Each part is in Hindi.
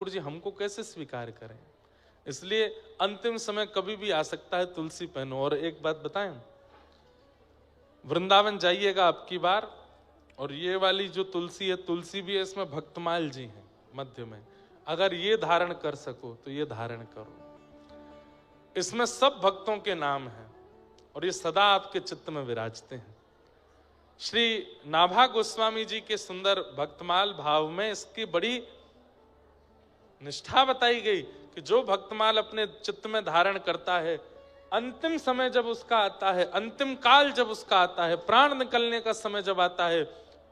जी हमको कैसे स्वीकार करें। इसलिए अंतिम समय कभी भी आ सकता है, तुलसी पहनो। और एक बात बताएं, वृंदावन जाइएगा अब की बार, और ये वाली जो तुलसी है, तुलसी भी है, इसमें भक्तमाल जी हैं मध्य में। अगर ये धारण कर सको तो ये धारण करो। इसमें सब भक्तों के नाम हैं और ये सदा आपके चित्त में विराजते हैं। श्री नाभा गोस्वामी जी के सुंदर भक्तमाल भाव में इसकी बड़ी निष्ठा बताई गई कि जो भक्तमाल अपने चित्त में धारण करता है, अंतिम समय जब उसका आता है, अंतिम काल जब उसका आता है, प्राण निकलने का समय जब आता है,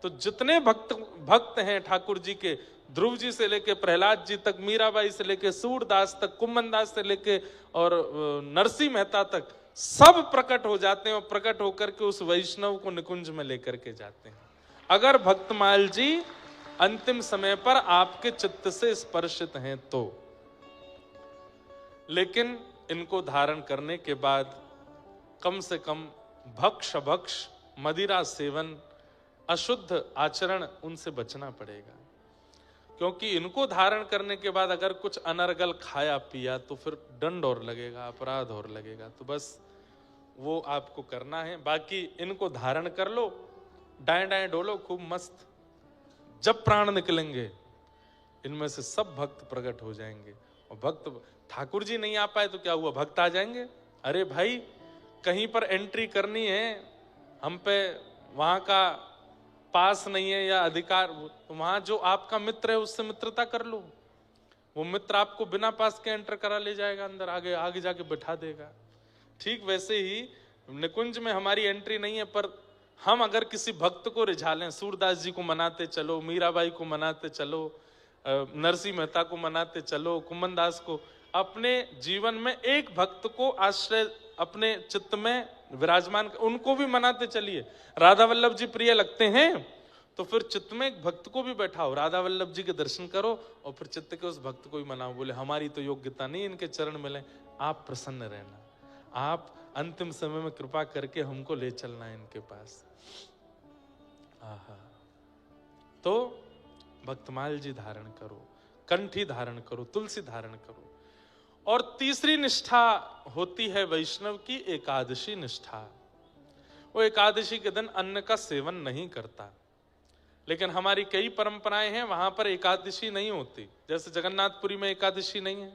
तो जितने भक्त हैं ठाकुर जी के, ध्रुव जी से लेके प्रहलाद जी तक, मीराबाई से लेके सूरदास तक, कुम्मन दास से लेके और नरसिंह मेहता तक, सब प्रकट हो जाते हैं और प्रकट होकर के उस वैष्णव को निकुंज में लेकर के जाते हैं, अगर भक्तमाल जी अंतिम समय पर आपके चित्त से स्पर्शित हैं तो। लेकिन इनको धारण करने के बाद कम से कम भक्ष मदिरा सेवन, अशुद्ध आचरण, उनसे बचना पड़ेगा। क्योंकि इनको धारण करने के बाद अगर कुछ अनर्गल खाया पिया तो फिर दंड और लगेगा, अपराध और लगेगा। तो बस वो आपको करना है। बाकी इनको धारण कर लो, डाएं डाएं डोलो खूब मस्त। जब प्राण निकलेंगे इनमें से सब भक्त प्रकट हो जाएंगे। और भक्त, ठाकुर जी नहीं आ पाए तो क्या हुआ, भक्त आ जाएंगे। अरे भाई, कहीं पर एंट्री करनी है, हम पे वहां का पास नहीं है या अधिकार, तो वहां जो आपका मित्र है उससे मित्रता कर लो। वो मित्र आपको बिना पास के एंटर करा ले जाएगा अंदर, आगे आगे जाके बैठा देगा। ठीक वैसे ही निकुंज में हमारी एंट्री नहीं है, पर हम अगर किसी भक्त को रिझा लें, सूरदास जी को मनाते चलो, मीराबाई को मनाते चलो, नरसिंह मेहता को मनाते चलो, कुम्मन दास को, अपने जीवन में एक भक्त को आश्रय अपने चित्त में विराजमान, उनको भी मनाते चलिए। राधा वल्लभ जी प्रिय लगते हैं तो फिर चित्त में एक भक्त को भी बैठाओ, राधा वल्लभ जी के दर्शन करो और फिर चित्त के उस भक्त को भी मनाओ। बोले हमारी तो योग्यता नहीं इनके चरण मिले, आप प्रसन्न रहना, आप अंतिम समय में कृपा करके हमको ले चलना है इनके पास। आहा, तो भक्तमाल जी धारण करो, कंठी धारण करो, तुलसी धारण करो। और तीसरी निष्ठा होती है वैष्णव की एकादशी निष्ठा। वो एकादशी के दिन अन्न का सेवन नहीं करता। लेकिन हमारी कई परंपराएं हैं वहां पर एकादशी नहीं होती। जैसे जगन्नाथपुरी में एकादशी नहीं है,